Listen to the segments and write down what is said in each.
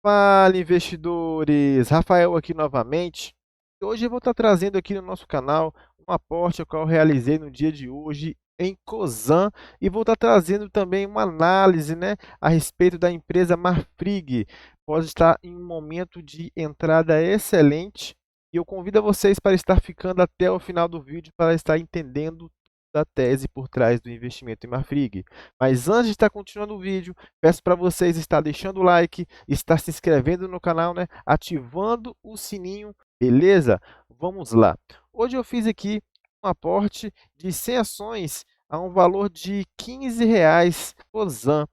Fala, investidores! Rafael aqui novamente. E hoje eu vou estar trazendo aqui no nosso canal um aporte ao qual eu realizei no dia de hoje em Cosan e vou estar trazendo também uma análise, a respeito da empresa Marfrig. Pode estar em um momento de entrada excelente e eu convido a vocês para estar ficando até o final do vídeo para estar entendendo da tese por trás do investimento em Marfrig. Mas antes de estar continuando o vídeo, peço para vocês estar deixando o like, estar se inscrevendo no canal, ativando o sininho, beleza? Vamos lá. Hoje eu fiz aqui um aporte de 100 ações a um valor de R$ 15. Cosan.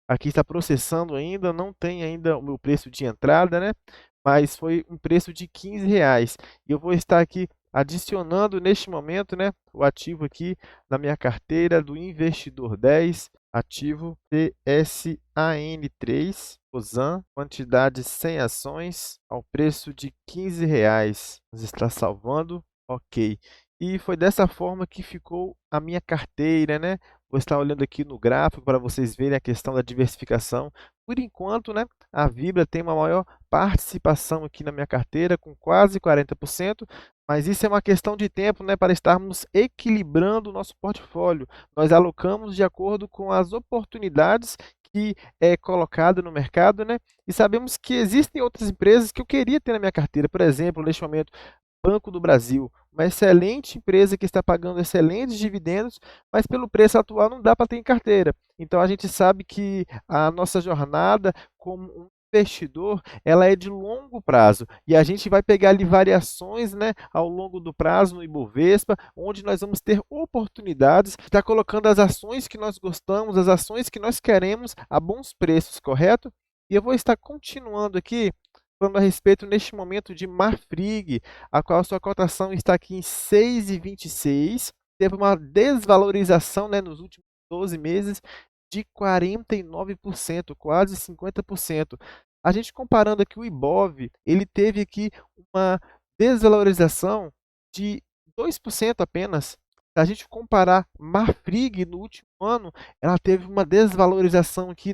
Aqui está processando ainda, não tem ainda o meu preço de entrada, mas foi um preço de R$ 15. E eu vou estar aqui adicionando neste momento, o ativo aqui na minha carteira do Investidor 10, ativo CSAN3, Cosan, quantidade 100 ações, ao preço de R$ 15. Vamos estar salvando, ok. E foi dessa forma que ficou a minha carteira, Vou estar olhando aqui no gráfico para vocês verem a questão da diversificação. Por enquanto, a Vibra tem uma maior participação aqui na minha carteira, com quase 40%, mas isso é uma questão de tempo, para estarmos equilibrando o nosso portfólio. Nós alocamos de acordo com as oportunidades que é colocado no mercado, e sabemos que existem outras empresas que eu queria ter na minha carteira. Por exemplo, neste momento, Banco do Brasil, uma excelente empresa que está pagando excelentes dividendos, mas pelo preço atual não dá para ter em carteira. Então a gente sabe que a nossa jornada como um investidor, ela é de longo prazo e a gente vai pegar ali variações, ao longo do prazo no Ibovespa, onde nós vamos ter oportunidades de estar colocando as ações que nós gostamos, as ações que nós queremos a bons preços, correto? E eu vou estar continuando aqui falando a respeito neste momento de Marfrig, a qual sua cotação está aqui em 6,26, teve uma desvalorização, nos últimos 12 meses de 49%, quase 50%. A gente comparando aqui o Ibov, ele teve aqui uma desvalorização de 2% apenas. Se a gente comparar Marfrig no último ano, ela teve uma desvalorização aqui,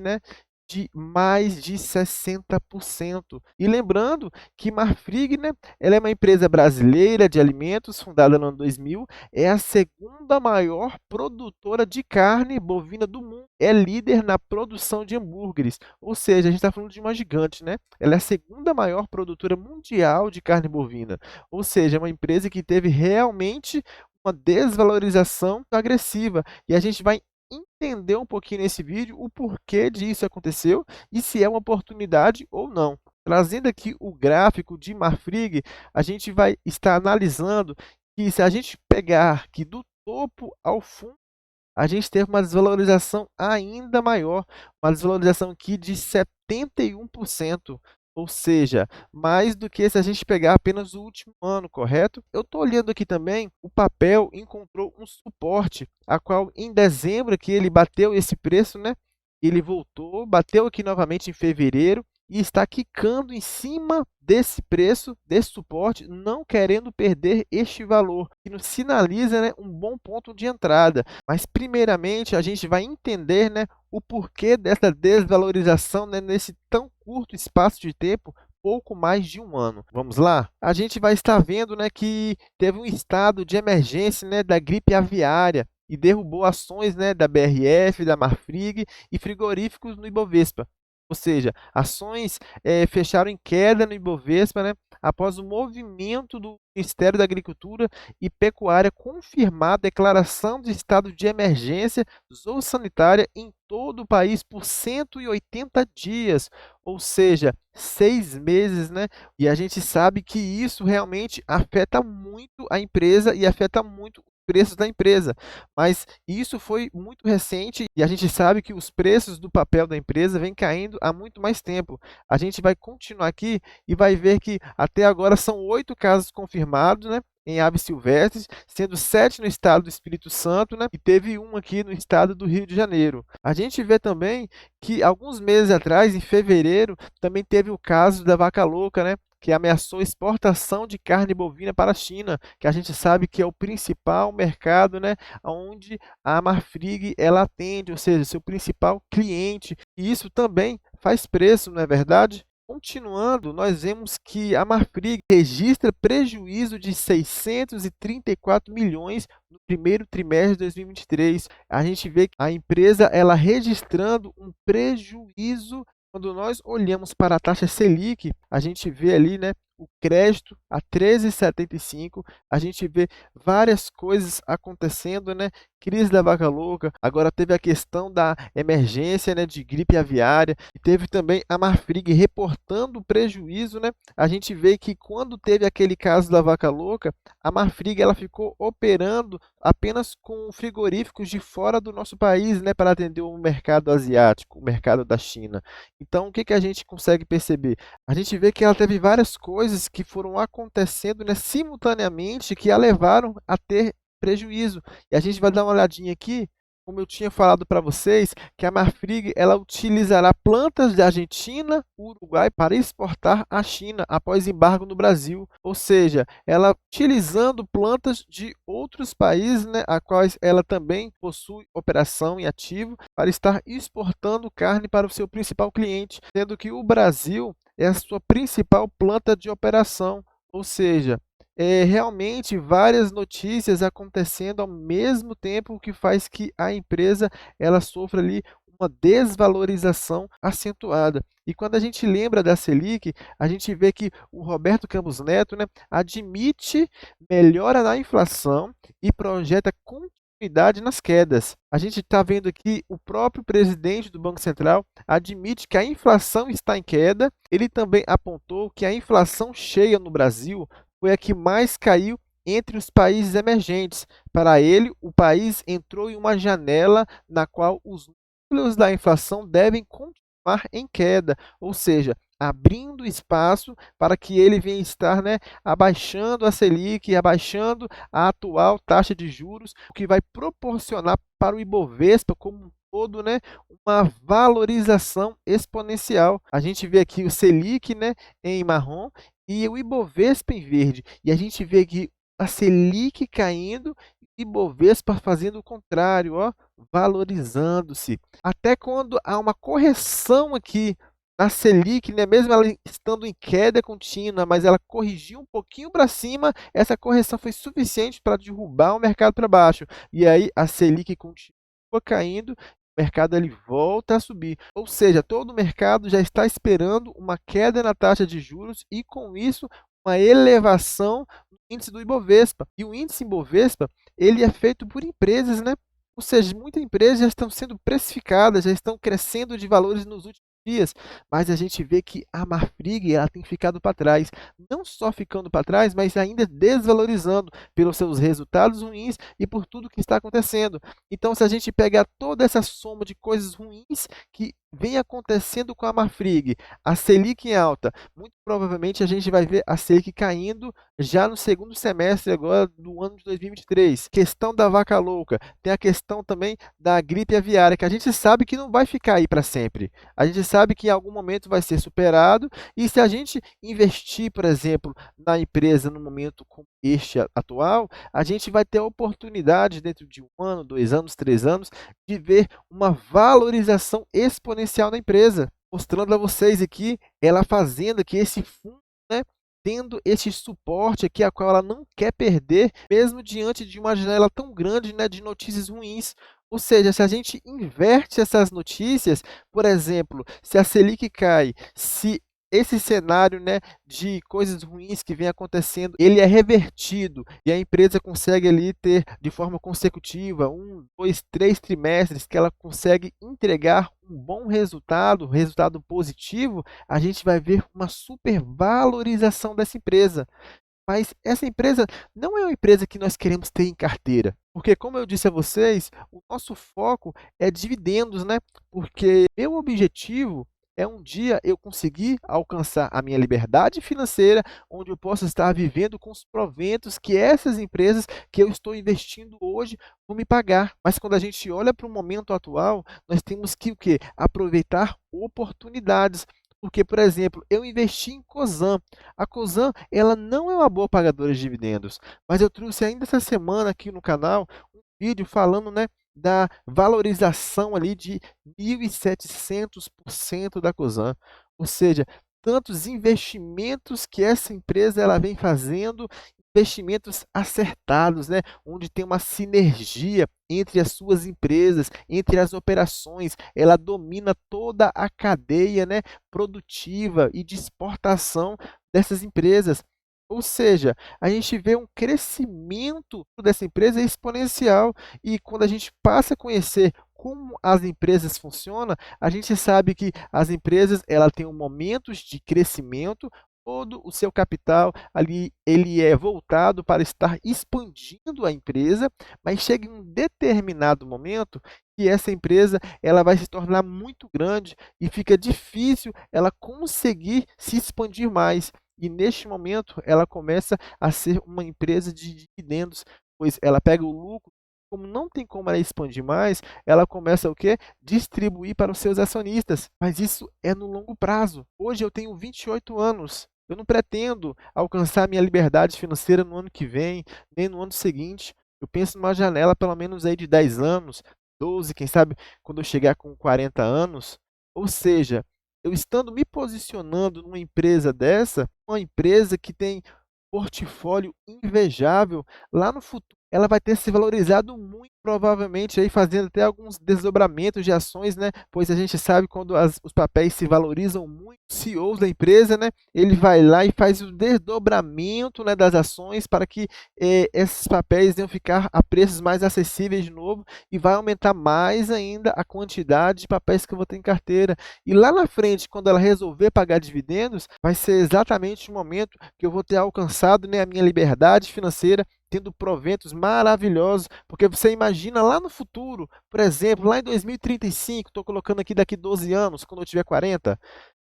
de mais de 60%. E lembrando que Marfrig, ela é uma empresa brasileira de alimentos, fundada no ano 2000, é a segunda maior produtora de carne bovina do mundo, é líder na produção de hambúrgueres, ou seja, a gente está falando de uma gigante, Ela é a segunda maior produtora mundial de carne bovina, ou seja, é uma empresa que teve realmente uma desvalorização agressiva, e a gente vai entender um pouquinho nesse vídeo o porquê disso aconteceu e se é uma oportunidade ou não. Trazendo aqui o gráfico de Marfrig, a gente vai estar analisando que se a gente pegar aqui do topo ao fundo, a gente teve uma desvalorização ainda maior, uma desvalorização aqui de 71%. Ou seja, mais do que se a gente pegar apenas o último ano, correto? Eu estou olhando aqui também, o papel encontrou um suporte, a qual em dezembro que ele bateu esse preço, ele voltou, bateu aqui novamente em fevereiro e está quicando em cima desse preço, desse suporte, não querendo perder este valor, que nos sinaliza, um bom ponto de entrada. Mas primeiramente a gente vai entender, o porquê dessa desvalorização, nesse tão curto espaço de tempo, pouco mais de um ano. Vamos lá? A gente vai estar vendo, que teve um estado de emergência, da gripe aviária e derrubou ações, da BRF, da Marfrig e frigoríficos no Ibovespa. Ou seja, ações fecharam em queda no Ibovespa, após o movimento do Ministério da Agricultura e Pecuária confirmar a declaração de estado de emergência zoossanitária em todo o país por 180 dias, ou seja, 6 meses, E a gente sabe que isso realmente afeta muito a empresa e afeta muito preços da empresa, mas isso foi muito recente e a gente sabe que os preços do papel da empresa vêm caindo há muito mais tempo. A gente vai continuar aqui e vai ver que até agora são 8 casos confirmados, em aves silvestres, sendo 7 no estado do Espírito Santo, e teve um aqui no estado do Rio de Janeiro. A gente vê também que alguns meses atrás, em fevereiro, também teve o caso da vaca louca, que ameaçou a exportação de carne bovina para a China, que a gente sabe que é o principal mercado, onde a Marfrig ela atende, ou seja, seu principal cliente. E isso também faz preço, não é verdade? Continuando, nós vemos que a Marfrig registra prejuízo de 634 milhões no primeiro trimestre de 2023. A gente vê que a empresa ela registrando um prejuízo. Quando nós olhamos para a taxa Selic, a gente vê ali, né, o crédito a 13,75, a gente vê várias coisas acontecendo, né? Crise da vaca louca, agora teve a questão da emergência, né, de gripe aviária, e teve também a Marfrig reportando o prejuízo, né? A gente vê que quando teve aquele caso da vaca louca, a Marfrig ela ficou operando apenas com frigoríficos de fora do nosso país, né, para atender o mercado asiático, o mercado da China. Então, o que que a gente consegue perceber? A gente vê que ela teve várias coisas que foram acontecendo, né, simultaneamente que a levaram a ter prejuízo. E a gente vai dar uma olhadinha aqui, como eu tinha falado para vocês, que a Marfrig ela utilizará plantas da Argentina, Uruguai para exportar à China após embargo no Brasil. Ou seja, ela utilizando plantas de outros países, né, a quais ela também possui operação em ativo, para estar exportando carne para o seu principal cliente, sendo que o Brasil é a sua principal planta de operação. Ou seja, realmente várias notícias acontecendo ao mesmo tempo, o que faz que a empresa ela sofra ali uma desvalorização acentuada. E quando a gente lembra da Selic, a gente vê que o Roberto Campos Neto, né, admite melhora na inflação e projeta continuidade nas quedas. A gente está vendo aqui o próprio presidente do Banco Central admite que a inflação está em queda. Ele também apontou que a inflação cheia no Brasil foi a que mais caiu entre os países emergentes. Para ele, o país entrou em uma janela na qual os núcleos da inflação devem continuar em queda, ou seja, abrindo espaço para que ele venha estar, né, abaixando a Selic, abaixando a atual taxa de juros, o que vai proporcionar para o Ibovespa como um todo, né, uma valorização exponencial. A gente vê aqui o Selic, né, em marrom e o Ibovespa em verde. E a gente vê aqui a Selic caindo e o Ibovespa fazendo o contrário, ó, valorizando-se. Até quando há uma correção aqui na Selic, né, mesmo ela estando em queda contínua, mas ela corrigiu um pouquinho para cima, essa correção foi suficiente para derrubar o mercado para baixo. E aí a Selic continua caindo, o mercado ele volta a subir. Ou seja, todo o mercado já está esperando uma queda na taxa de juros e, com isso, uma elevação no índice do Ibovespa. E o índice Ibovespa, ele é feito por empresas, né? Ou seja, muitas empresas já estão sendo precificadas, já estão crescendo de valores nos últimos dias, mas a gente vê que a Marfrig ela tem ficado para trás, não só ficando para trás, mas ainda desvalorizando pelos seus resultados ruins e por tudo que está acontecendo. Então, se a gente pegar toda essa soma de coisas ruins que vem acontecendo com a Marfrig, a Selic em alta, muito provavelmente a gente vai ver a Selic caindo já no segundo semestre agora do ano de 2023. Questão da vaca louca, tem a questão também da gripe aviária, que a gente sabe que não vai ficar aí para sempre. A gente sabe que em algum momento vai ser superado, e se a gente investir, por exemplo, na empresa no momento como este atual, a gente vai ter a oportunidade dentro de 1 ano, 2 anos, 3 anos, de ver uma valorização exponencial na empresa. Mostrando a vocês aqui, ela fazendo aqui esse fundo, né, tendo esse suporte aqui, a qual ela não quer perder, mesmo diante de uma janela tão grande, né, de notícias ruins. Ou seja, se a gente inverte essas notícias, por exemplo, se a Selic cai, se esse cenário, né, de coisas ruins que vem acontecendo, ele é revertido e a empresa consegue ali ter de forma consecutiva 1, 2, 3 trimestres que ela consegue entregar um bom resultado, resultado positivo, a gente vai ver uma supervalorização dessa empresa. Mas essa empresa não é uma empresa que nós queremos ter em carteira, porque como eu disse a vocês, o nosso foco é dividendos, né? Porque meu objetivo é um dia eu conseguir alcançar a minha liberdade financeira, onde eu possa estar vivendo com os proventos que essas empresas que eu estou investindo hoje vão me pagar. Mas quando a gente olha para o momento atual, nós temos que o quê? Aproveitar oportunidades. Porque, por exemplo, eu investi em Cosan. A Cosan, ela não é uma boa pagadora de dividendos, mas eu trouxe ainda essa semana aqui no canal um vídeo falando, né, da valorização ali de 1.700% da Cosan. Ou seja, tantos investimentos que essa empresa ela vem fazendo, investimentos acertados, né, onde tem uma sinergia entre as suas empresas, entre as operações, ela domina toda a cadeia, né, produtiva e de exportação dessas empresas. Ou seja, a gente vê um crescimento dessa empresa exponencial e quando a gente passa a conhecer como as empresas funcionam, a gente sabe que as empresas ela têm momentos de crescimento, todo o seu capital ali ele é voltado para estar expandindo a empresa, mas chega em um determinado momento que essa empresa ela vai se tornar muito grande e fica difícil ela conseguir se expandir mais. E neste momento ela começa a ser uma empresa de dividendos, pois ela pega o lucro, como não tem como ela expandir mais, ela começa o quê? Distribuir para os seus acionistas. Mas isso é no longo prazo. Hoje eu tenho 28 anos. Eu não pretendo alcançar minha liberdade financeira no ano que vem, nem no ano seguinte. Eu penso numa janela pelo menos aí de 10 anos, 12, quem sabe quando eu chegar com 40 anos. Ou seja, eu estando me posicionando numa empresa dessa, uma empresa que tem portfólio invejável, lá no futuro ela vai ter se valorizado muito, provavelmente aí fazendo até alguns desdobramentos de ações, né? Pois a gente sabe quando os papéis se valorizam muito, CEOs da empresa, né? Ele vai lá e faz o desdobramento, né, das ações para que esses papéis venham ficar a preços mais acessíveis de novo e vai aumentar mais ainda a quantidade de papéis que eu vou ter em carteira. E lá na frente, quando ela resolver pagar dividendos, vai ser exatamente o momento que eu vou ter alcançado, né, a minha liberdade financeira, tendo proventos maravilhosos, porque você imagina lá no futuro, por exemplo, lá em 2035, estou colocando aqui daqui 12 anos, quando eu tiver 40,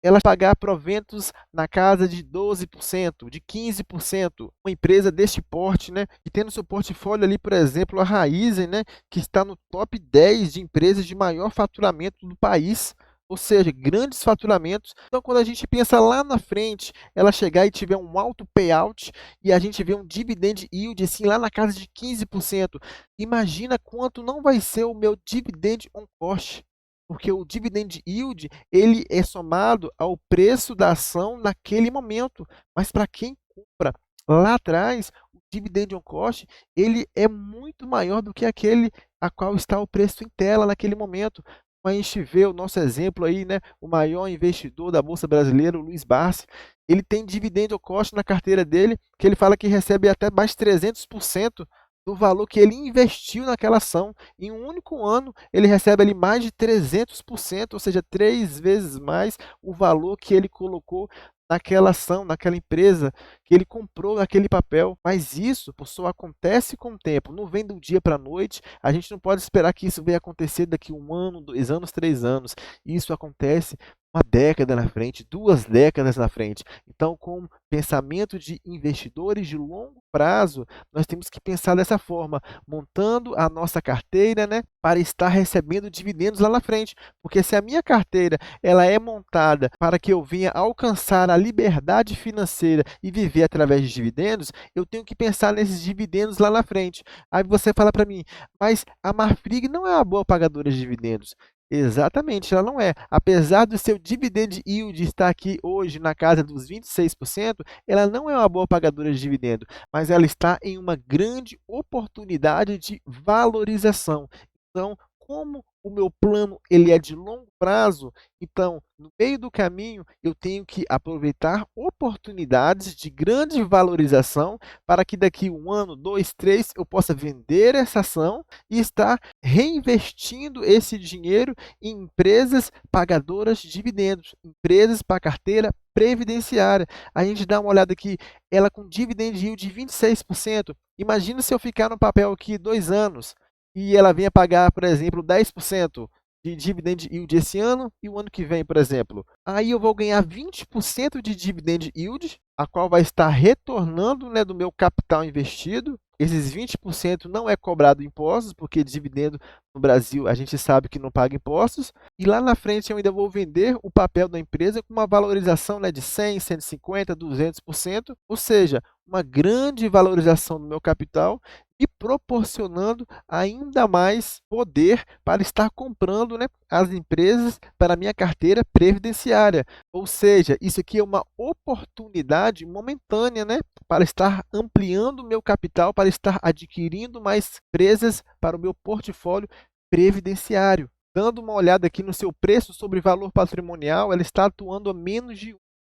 ela pagar proventos na casa de 12%, de 15%, uma empresa deste porte, né, e tendo seu portfólio ali, por exemplo, a Raizen, né, que está no top 10 de empresas de maior faturamento do país, ou seja, grandes faturamentos. Então, quando a gente pensa lá na frente, ela chegar e tiver um alto payout e a gente vê um dividend yield assim lá na casa de 15%, imagina quanto não vai ser o meu dividend on cost. Porque o dividend yield, ele é somado ao preço da ação naquele momento. Mas para quem compra lá atrás, o dividend on cost, ele é muito maior do que aquele a qual está o preço em tela naquele momento. Como a gente vê o nosso exemplo aí, né, o maior investidor da Bolsa Brasileira, o Luiz Barsi, ele tem dividend on cost na carteira dele, que ele fala que recebe até mais 300% do valor que ele investiu naquela ação. Em um único ano, ele recebe ali mais de 300%, ou seja, 3 vezes mais o valor que ele colocou naquela ação, naquela empresa, que ele comprou naquele papel. Mas isso, só acontece com o tempo, não vem do dia para a noite. A gente não pode esperar que isso venha acontecer daqui 1 ano, 2 anos, 3 anos. Isso acontece uma década na frente, 2 décadas na frente. Então, com pensamento de investidores de longo prazo, nós temos que pensar dessa forma, montando a nossa carteira, né, para estar recebendo dividendos lá na frente. Porque se a minha carteira ela é montada para que eu venha alcançar a liberdade financeira e viver através de dividendos, eu tenho que pensar nesses dividendos lá na frente. Aí você fala para mim, mas a Marfrig não é uma boa pagadora de dividendos. Exatamente, ela não é. Apesar do seu dividend yield estar aqui hoje na casa dos 26%, ela não é uma boa pagadora de dividendo, mas ela está em uma grande oportunidade de valorização. Então, como o meu plano ele é de longo prazo, então, no meio do caminho, eu tenho que aproveitar oportunidades de grande valorização para que daqui 1 ano, 2, 3, eu possa vender essa ação e estar reinvestindo esse dinheiro em empresas pagadoras de dividendos, empresas para carteira previdenciária. A gente dá uma olhada aqui, ela com dividend yield de 26%. Imagina se eu ficar no papel aqui 2 anos e ela venha pagar, por exemplo, 10% de dividend yield esse ano e o ano que vem, por exemplo. Aí eu vou ganhar 20% de dividend yield, a qual vai estar retornando, né, do meu capital investido. Esses 20% não é cobrado impostos, porque dividendo no Brasil a gente sabe que não paga impostos. E lá na frente eu ainda vou vender o papel da empresa com uma valorização, né, de 100, 150, 200%, ou seja, uma grande valorização do meu capital me proporcionando ainda mais poder para estar comprando, né, as empresas para a minha carteira previdenciária. Ou seja, isso aqui é uma oportunidade momentânea, né, para estar ampliando o meu capital, para estar adquirindo mais empresas para o meu portfólio previdenciário. Dando uma olhada aqui no seu preço sobre valor patrimonial, ela está atuando a menos de 1.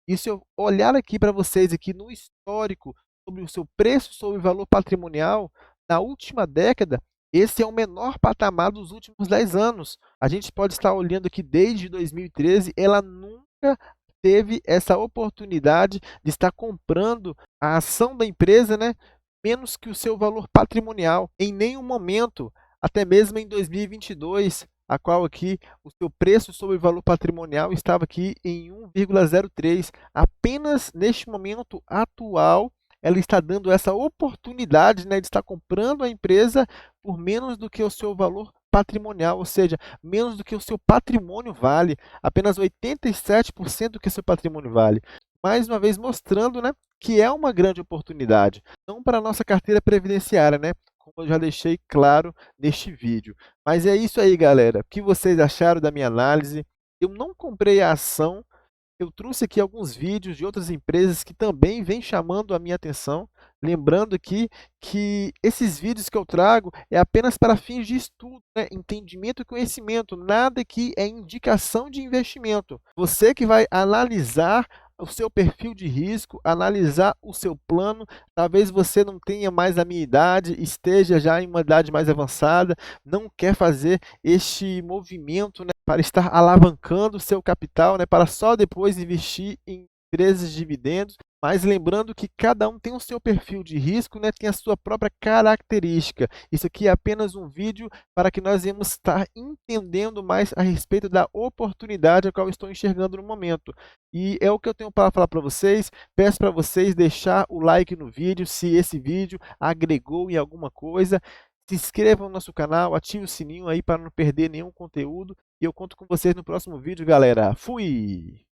E se eu olhar aqui para vocês aqui no histórico sobre o seu preço sobre valor patrimonial, na última década, esse é o menor patamar dos últimos 10 anos. A gente pode estar olhando aqui desde 2013, ela nunca teve essa oportunidade de estar comprando a ação da empresa, né, menos que o seu valor patrimonial. Em nenhum momento, até mesmo em 2022, a qual aqui o seu preço sobre valor patrimonial estava aqui em 1,03. Apenas neste momento atual, ela está dando essa oportunidade, né, de estar comprando a empresa por menos do que o seu valor patrimonial, ou seja, menos do que o seu patrimônio vale, apenas 87% do que o seu patrimônio vale. Mais uma vez mostrando, né, que é uma grande oportunidade, não para a nossa carteira previdenciária, né, como eu já deixei claro neste vídeo. Mas é isso aí, galera. O que vocês acharam da minha análise? Eu não comprei a ação. Eu trouxe aqui alguns vídeos de outras empresas que também vêm chamando a minha atenção. Lembrando aqui que esses vídeos que eu trago é apenas para fins de estudo, né? Entendimento e conhecimento. Nada aqui é indicação de investimento. Você que vai analisar o seu perfil de risco, analisar o seu plano. Talvez você não tenha mais a minha idade, esteja já em uma idade mais avançada, não quer fazer este movimento, né, para estar alavancando o seu capital, né, para só depois investir em empresas de dividendos. Mas lembrando que cada um tem o seu perfil de risco, né, tem a sua própria característica. Isso aqui é apenas um vídeo para que nós venhamos estar entendendo mais a respeito da oportunidade a qual estou enxergando no momento. E é o que eu tenho para falar para vocês. Peço para vocês deixar o like no vídeo, se esse vídeo agregou em alguma coisa. Se inscrevam no nosso canal, ative o sininho aí para não perder nenhum conteúdo. E eu conto com vocês no próximo vídeo, galera. Fui!